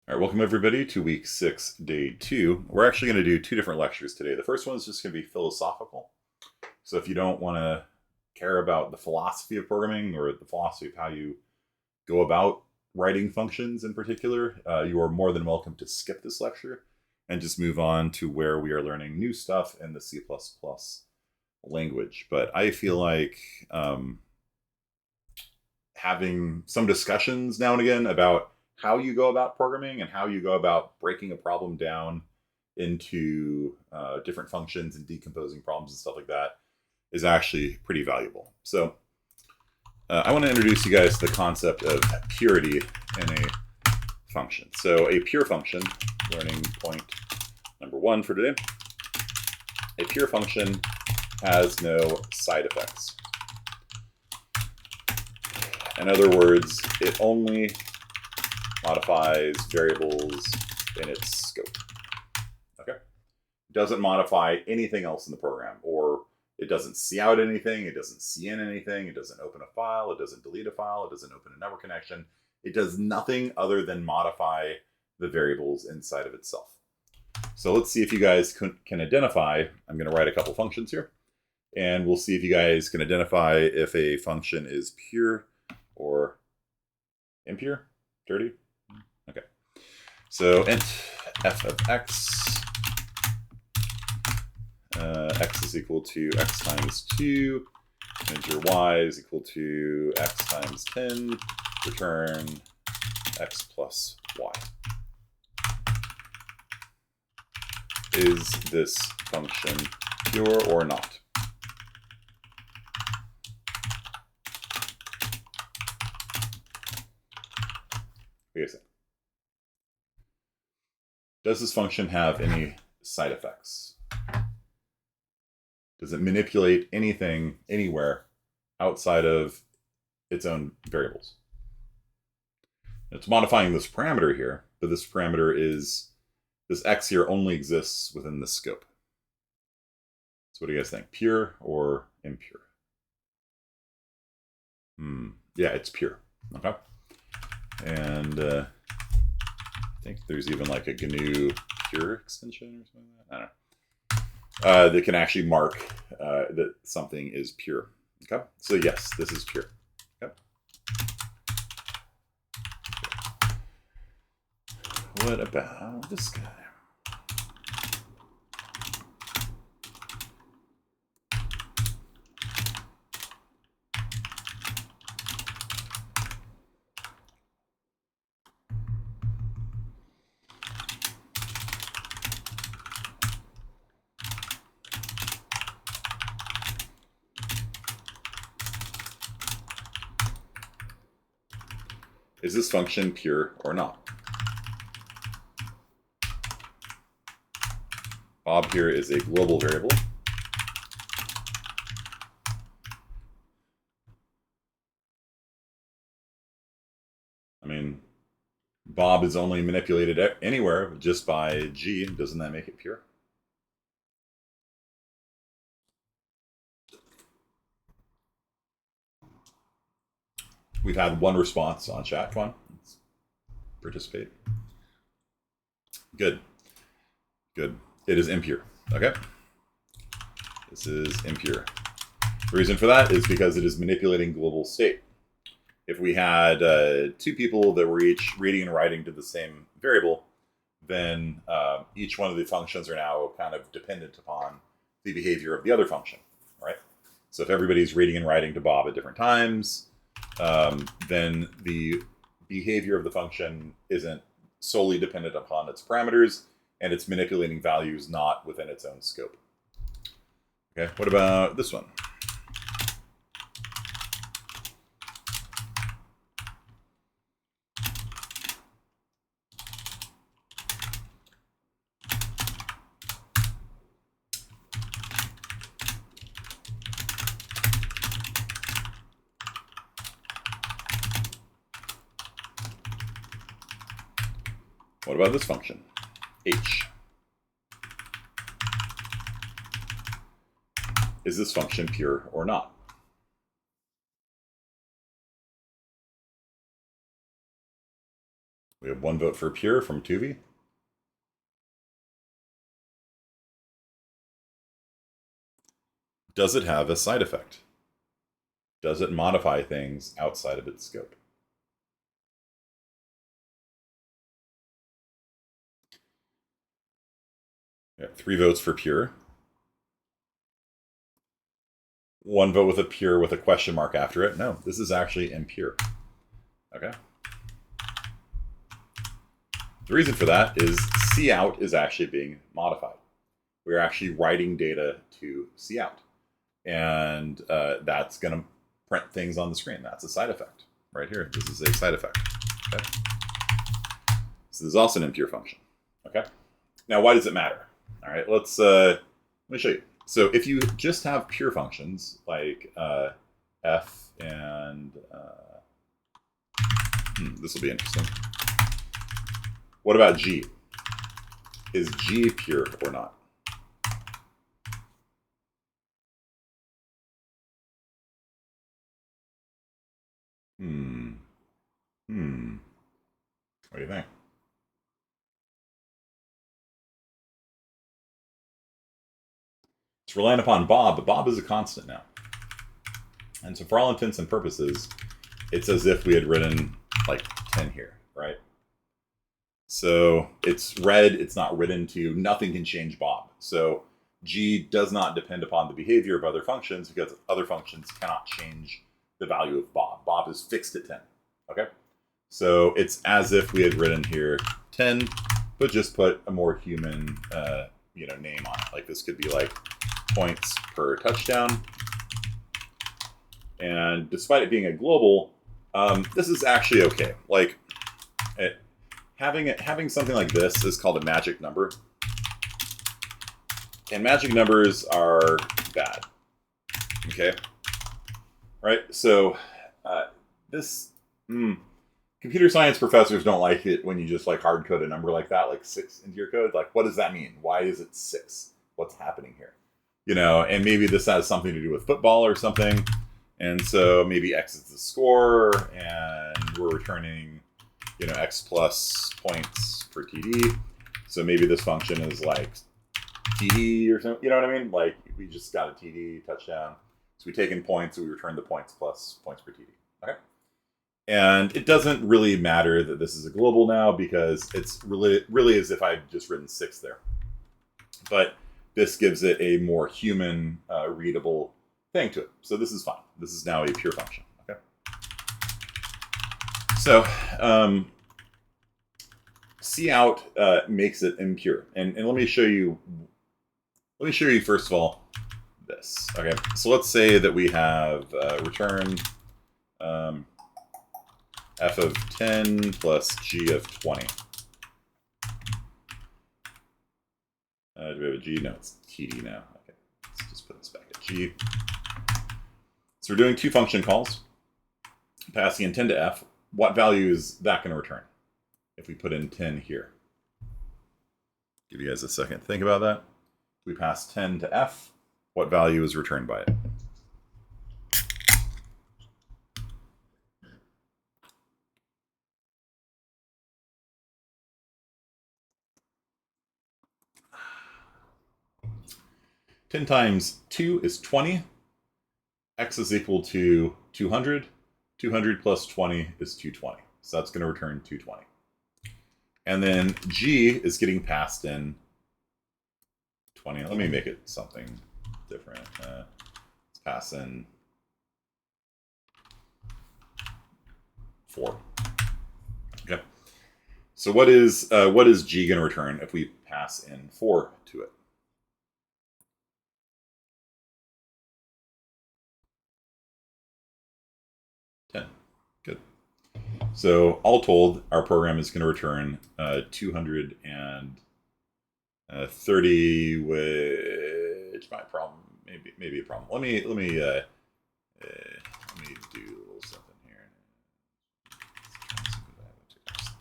All right, welcome everybody to week 6, day 2. We're actually going to do 2 different lectures today. The first one is just going to be philosophical. So if you don't want to care about the philosophy of programming or the philosophy of how you go about writing functions in particular, you are more than welcome to skip this lecture and just move on to where we are learning new stuff in the C++ language. But I feel like having some discussions now and again about how you go about programming and how you go about breaking a problem down into different functions and decomposing problems and stuff like that is actually pretty valuable. So I want to introduce you guys to the concept of purity in a function. So a pure function, learning point number 1 for today, a pure function has no side effects. In other words, it only modifies variables in its scope. Okay? It doesn't modify anything else in the program, or it doesn't see out anything, it doesn't see in anything, it doesn't open a file, it doesn't delete a file, it doesn't open a network connection. It does nothing other than modify the variables inside of itself. So let's see if you guys can identify. I'm going to write a couple functions here, and we'll see if you guys can identify if a function is pure or impure, dirty. Okay. So int f of x, x is equal to x times 2, integer y is equal to x times 10, return x plus y. Is this function pure or not? What do you think? Does this function have any side effects? Does it manipulate anything anywhere outside of its own variables? It's modifying this parameter here, but this parameter is, this x here only exists within the scope. So what do you guys think? Pure or impure? Yeah, it's pure. Okay. And I think there's even like a GNU pure extension or something like that. I don't know. That can actually mark that something is pure. Okay. So yes, this is pure. Okay. What about this guy? Is this function pure or not? Bob here is a global variable. I mean, Bob is only manipulated anywhere just by G. Doesn't that make it pure? We've had one response on chat. Come on, let's participate. Good. Good. It is impure. Okay. This is impure. The reason for that is because it is manipulating global state. If we had 2 people that were each reading and writing to the same variable, then each one of the functions are now kind of dependent upon the behavior of the other function, right? So if everybody's reading and writing to Bob at different times, then the behavior of the function isn't solely dependent upon its parameters, and it's manipulating values not within its own scope. Okay, what about this one? What about this function? H. Is this function pure or not? We We have 1 vote for pure from Tuvi. Does it have a side effect? Does it modify things outside of its scope? We have 3 votes for pure. 1 vote with a pure with a question mark after it. No, this is actually impure. Okay. The reason for that is cout is actually being modified. We're actually writing data to cout. And that's going to print things on the screen. That's a side effect right here. This is a side effect. Okay. So this is also an impure function. Okay. Now, why does it matter? All right, let me show you. So if you just have pure functions like f and this will be interesting. What about g? Is g pure or not? What do you think? It's relying upon Bob, but Bob is a constant now. And so for all intents and purposes, it's as if we had written like 10 here, right? So it's read, it's not written to, nothing can change Bob. So G does not depend upon the behavior of other functions because other functions cannot change the value of Bob. Bob is fixed at 10, okay? So it's as if we had written here 10, but just put a more human name on it. Like this could be like points per touchdown. And despite it being a global, this is actually okay. Like having something like this is called a magic number. And magic numbers are bad. Okay? Right? So computer science professors don't like it when you just like hard code a number like that, like 6 into your code. Like, what does that mean? Why is it 6? What's happening here? And maybe this has something to do with football or something. And so maybe X is the score, and we're returning, X plus points per TD. So maybe this function is like TD or something. You know what I mean? Like we just got a TD touchdown. So we take in points, so we return the points plus points per TD. Okay. And it doesn't really matter that this is a global now because it's really as if I'd just written 6 there. But this gives it a more human, readable thing to it. So this is fine. This is now a pure function. Okay. So cout makes it impure, and let me show you. Let me show you first of all this. Okay. So let's say that we have return f of 10 plus g of 20. Do we have a g? No, it's td now. Okay, let's just put this back at g. So we're doing 2 function calls, passing in 10 to f. What value is that going to return if we put in 10 here? Give you guys a second to think about that. If we pass 10 to f, what value is returned by it? Ten times 2 is 20. X is equal to 200. 200 plus 20 is 220. So that's going to return 220. And then G is getting passed in 20. Let me make it something different. Let's pass in 4. Okay. So what is G going to return if we pass in 4 to it? Good. So all told, our program is going to return 230, which might maybe a problem. Let me do a little something here.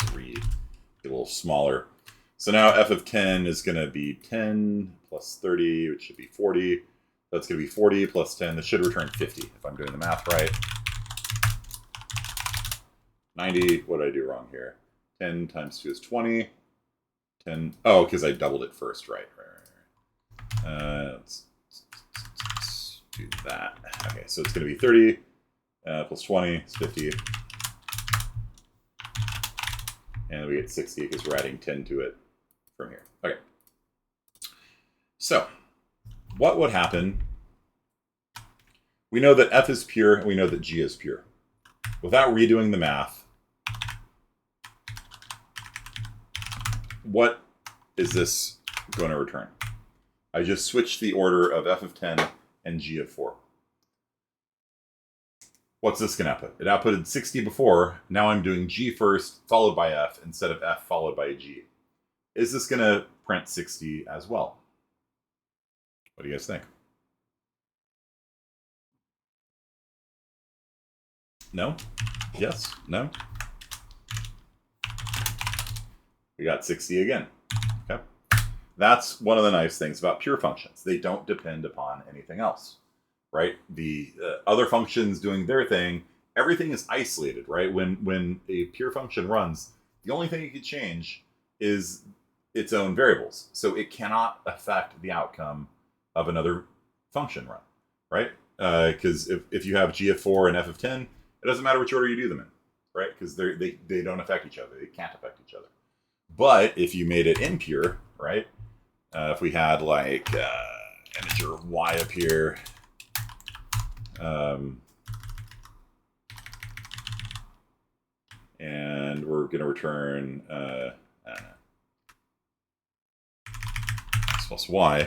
3, get a little smaller. So now f of 10 is going to be 10 plus 30, which should be 40. That's going to be 40 plus 10. This should return 50 if I'm doing the math right. 90, what did I do wrong here? 10 times 2 is 20. 10. Oh, because I doubled it first. Right. Let's do that. Okay, so it's going to be 30 plus 20 is 50. And we get 60 because we're adding 10 to it from here. Okay. So, what would happen? We know that f is pure, and we know that g is pure. Without redoing the math, what is this going to return? I just switched the order of f of 10 and g of 4. What's this going to output? It outputted 60 before. Now I'm doing g first, followed by f, instead of f followed by g. Is this going to print 60 as well? What do you guys think? No? Yes? No? We got 60 again. Okay. That's one of the nice things about pure functions. They don't depend upon anything else, right? The other functions doing their thing, everything is isolated, right? When a pure function runs, the only thing it can change is its own variables. So it cannot affect the outcome of another function run, right? Because if you have g of 4 and f of 10, it doesn't matter which order you do them in, right? Because they don't affect each other. They can't affect each other. But if you made it impure, right? If we had like integer y up here, and we're going to return x plus y.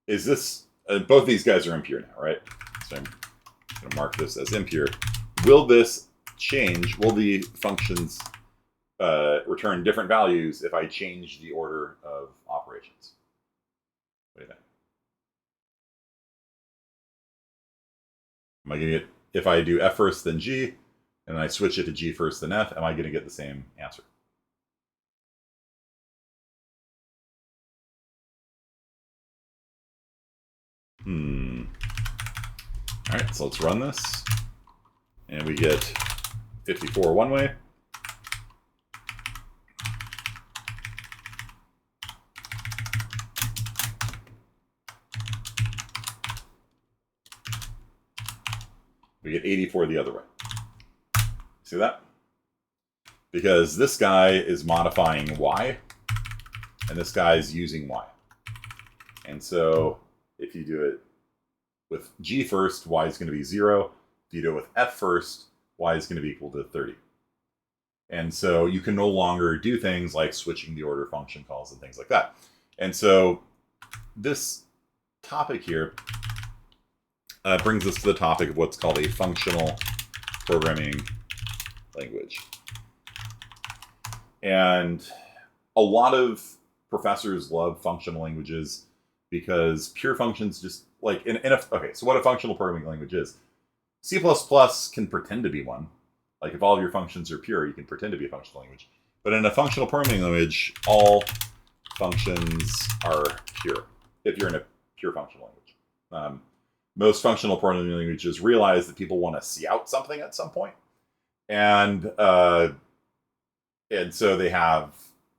Is this both these guys are impure now, right? So I'm going to mark this as impure. Will this change? Will the functions return different values if I change the order of operations? What do you think? Am I going to get, if I do f first then g, and I switch it to g first then f, am I going to get the same answer? All right, so let's run this. And we get 54 one way. We get 84 the other way. See that? Because this guy is modifying y, and this guy is using y. And so if you do it with g first, y is going to be 0. If you do it with f first, y is going to be equal to 30. And so you can no longer do things like switching the order function calls and things like that. And so this topic here brings us to the topic of what's called a functional programming language. And a lot of professors love functional languages because pure functions just like okay, so what a functional programming language is. C++ can pretend to be one. Like if all of your functions are pure, you can pretend to be a functional language. But in a functional programming language, all functions are pure if you're in a pure functional language. Most functional programming languages realize that people want to see out something at some point. And so they have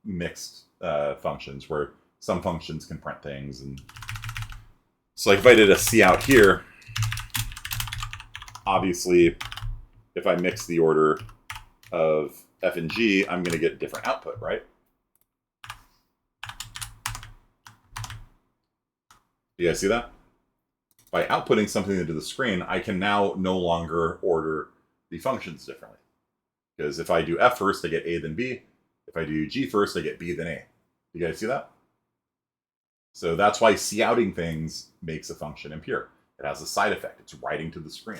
mixed functions where some functions can print things. And so like if I did a see out here, obviously if I mix the order of f and g, I'm going to get different output, right? Do you guys see that? By outputting something into the screen, I can now no longer order the functions differently. Because if I do f first, I get a then b. If I do g first, I get b then a. You guys see that? So that's why see-outing things makes a function impure. It has a side effect. It's writing to the screen.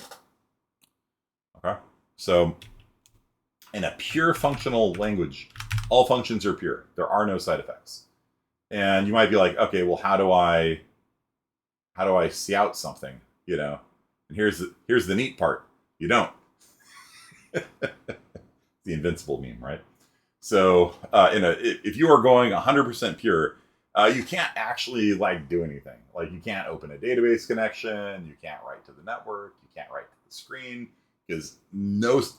Okay? So in a pure functional language, all functions are pure. There are no side effects. And you might be like, okay, well, how do I see out something? You know? And here's the neat part. You don't. The invincible meme, right? So if you are going 100% pure, you can't actually like do anything. Like you can't open a database connection, you can't write to the network, you can't write to the screen, because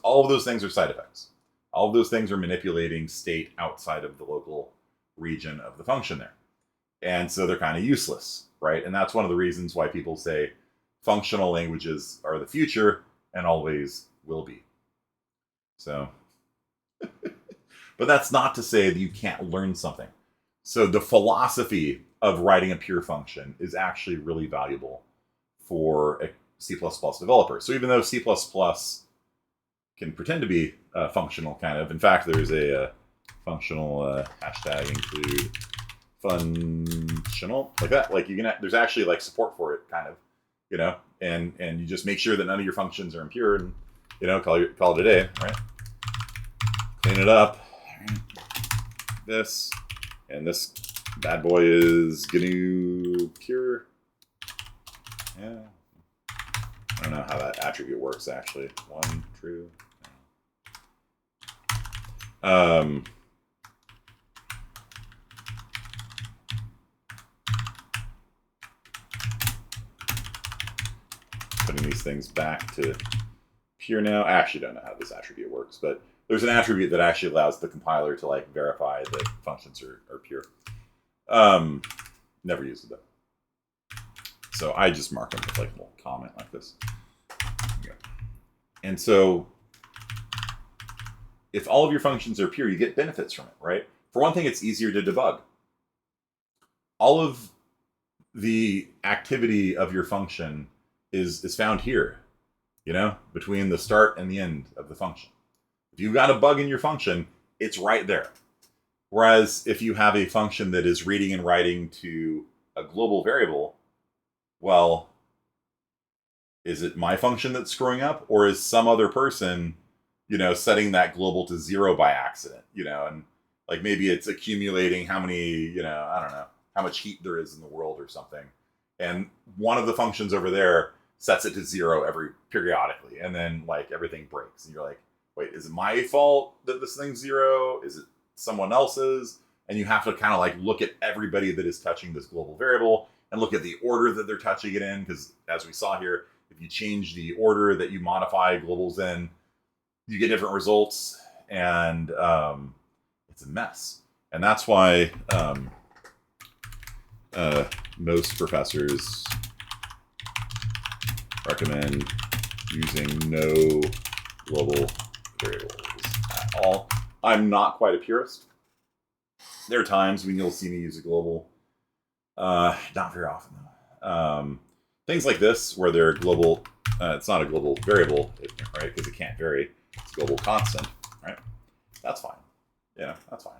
all of those things are side effects. All of those things are manipulating state outside of the local region of the function there. And so they're kind of useless, right? And that's one of the reasons why people say functional languages are the future and always will be. So, but that's not to say that you can't learn something. So the philosophy of writing a pure function is actually really valuable for a C++ developer. So even though C++ can pretend to be functional, kind of, in fact, there's a functional hashtag include functional, like that. Like you can, there's actually like support for it, kind of, you know, and you just make sure that none of your functions are impure, and you know, call it a day, right? Clean it up. This and this bad boy is GNU pure. Yeah. I don't know how that attribute works actually. One, true. Putting these things back to pure now. I actually don't know how this attribute works, but there's an attribute that actually allows the compiler to like verify that functions are pure. Never used it though. So I just mark them with like a little comment like this. And so if all of your functions are pure, you get benefits from it, right? For one thing, it's easier to debug. All of the activity of your function is found here, you know, between the start and the end of the function. If you've got a bug in your function, it's right there. Whereas if you have a function that is reading and writing to a global variable, well, is it my function that's screwing up, or is some other person, you know, setting that global to 0 by accident, you know, and like maybe it's accumulating how many, you know, I don't know, how much heat there is in the world or something. And one of the functions over there sets it to 0 every periodically, and then like everything breaks. And you're like, wait, is it my fault that this thing's 0? Is it someone else's? And you have to kind of like look at everybody that is touching this global variable and look at the order that they're touching it in, because as we saw here, if you change the order that you modify globals in, you get different results, and it's a mess. And that's why most professors recommend using no global variables at all. I'm not quite a purist. There are times when you'll see me use a global. Not very often, though. Things like this, where they're global, it's not a global variable, right? Because it can't vary. It's a global constant, right? That's fine. Yeah, that's fine.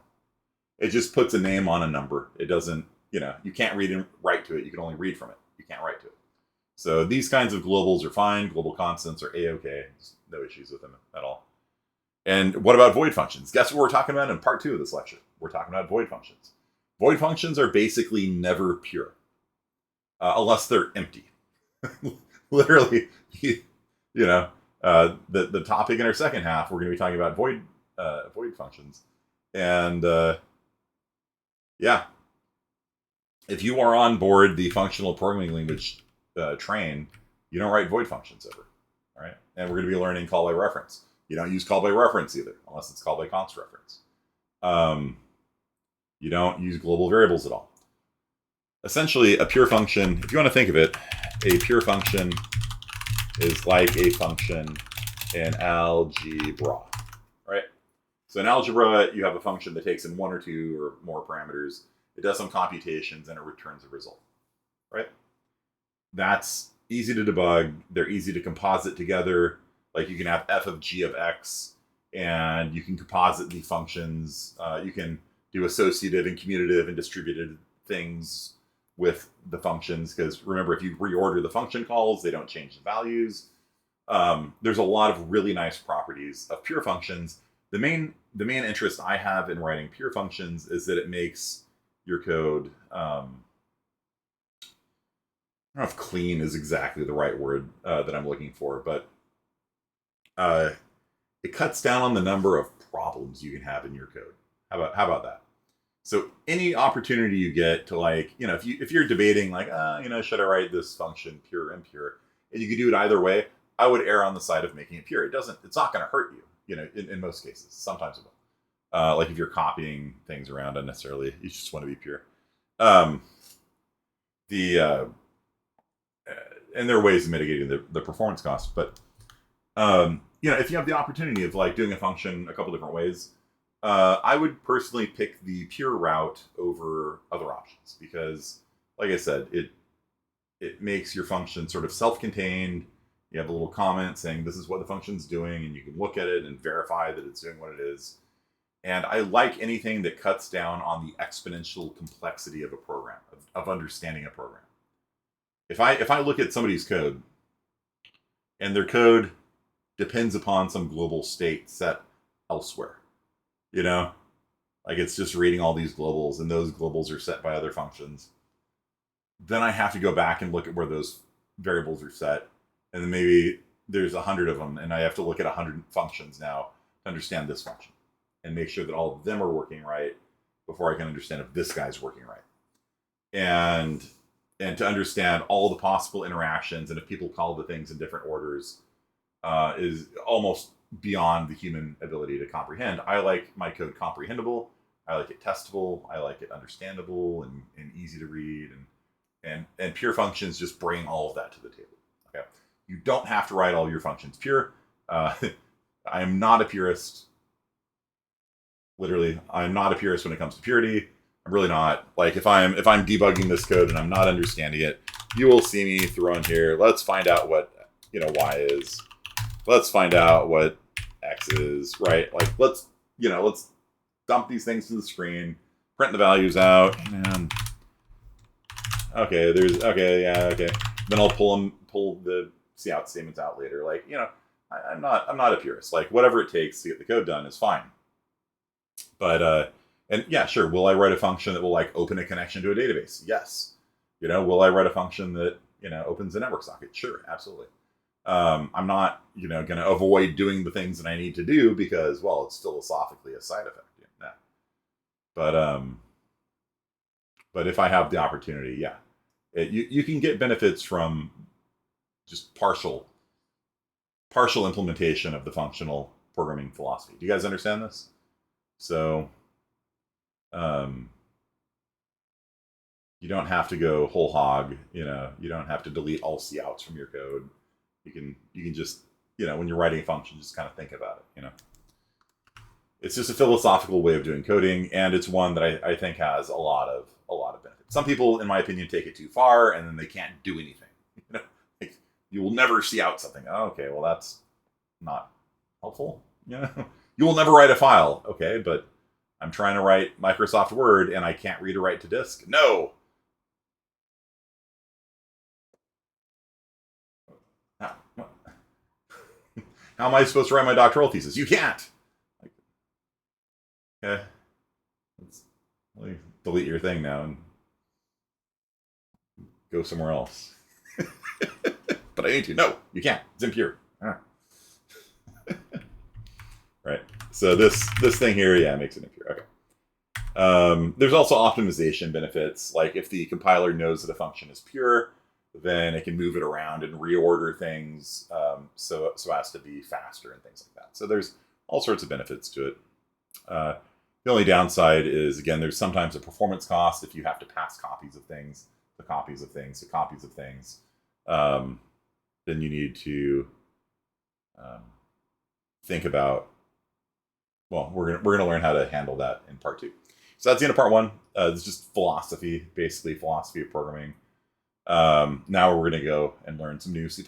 It just puts a name on a number. It doesn't, you know, you can't read and write to it. You can only read from it. You can't write to it. So these kinds of globals are fine. Global constants are A-okay. There's no issues with them at all. And what about void functions? Guess what we're talking about in part 2 of this lecture? We're talking about void functions. Void functions are basically never pure, unless they're empty. Literally, you know, the topic in our second half, we're going to be talking about void functions. And yeah, if you are on board the functional programming language train, you don't write void functions ever. All right, and we're going to be learning call by reference. You don't use call by reference either, unless it's call by const reference. You don't use global variables at all. Essentially, a pure function, if you want to think of it, a pure function is like a function in algebra, right? So in algebra, you have a function that takes in 1 or 2 or more parameters. It does some computations, and it returns a result, right? That's easy to debug. They're easy to composite together. Like you can have f of g of x, and you can composite the functions. You can do associative and commutative and distributed things with the functions, because remember, if you reorder the function calls, they don't change the values. There's a lot of really nice properties of pure functions. The main interest I have in writing pure functions is that it makes your code, I don't know if clean is exactly the right word that I'm looking for, but it cuts down on the number of problems you can have in your code. How about that? So any opportunity you get to, like, you know, if you're debating like, you know, should I write this function pure or impure, and you can do it either way, I would err on the side of making it pure. It's not going to hurt you. in most cases. Sometimes it will. Like if you're copying things around unnecessarily, you just want to be pure. Um, the and there are ways of mitigating the performance costs, but if you have the opportunity of like doing a function a couple different ways, I would personally pick the pure route over other options because, like I said, it makes your function sort of self-contained. You have a little comment saying this is what the function's doing, and you can look at it and verify that it's doing what it is. And I like anything that cuts down on the exponential complexity of a program, of understanding a program. If I look at somebody's code, and their code depends upon some global state set elsewhere, like it's just reading all these globals, and those globals are set by other functions, then I have to go back and look at where those variables are set, and then maybe there's 100 of them, and I have to look at 100 functions now to understand this function and make sure that all of them are working right before I can understand if this guy's working right. And to understand all the possible interactions and if people call the things in different orders is almost beyond the human ability to comprehend. I like my code comprehensible. I like it testable. I like it understandable and easy to read. And pure functions just bring all of that to the table. Okay, you don't have to write all your functions pure. I am not a purist. Literally, I'm not a purist when it comes to purity. I'm really not. Like if I'm debugging this code and I'm not understanding it, you will see me throw in here. Let's find out what y is. Let's find out what x is. Right? Like let's dump these things to the screen, print the values out, and okay, then I'll pull the cout statements out later. Like I'm not a purist. Like whatever it takes to get the code done is fine. But and yeah, sure. Will I write a function that will like open a connection to a database? Yes. Will I write a function that opens a network socket? Sure, absolutely. I'm not going to avoid doing the things that I need to do because, well, it's philosophically a side effect. But if I have the opportunity, yeah, you can get benefits from just partial implementation of the functional programming philosophy. Do you guys understand this? So, you don't have to go whole hog. You don't have to delete all couts from your code. You can just when you're writing a function, just kind of think about it. It's just a philosophical way of doing coding, and it's one that I think has a lot of benefits. Some people, in my opinion, take it too far, and then they can't do anything. Like, you will never out something. Oh, okay, well that's not helpful. You will never write a file. Okay, but I'm trying to write Microsoft Word, and I can't read or write to disk. No. How am I supposed to write my doctoral thesis? You can't. Okay. Let me delete your thing now and go somewhere else. But I need to. No, you can't. It's impure. Right. So this thing here, yeah, makes it impure. Okay. There's also optimization benefits. Like if the compiler knows that a function is pure, then it can move it around and reorder things so as to be faster and things like that. So there's all sorts of benefits to it. The only downside is, again, there's sometimes a performance cost if you have to pass copies of things to copies of things to copies of things. Then you need to think about, well, we're gonna learn how to handle that in part 2. So that's the end of part 1. It's just philosophy, basically philosophy of programming. Now we're gonna go and learn some new C++.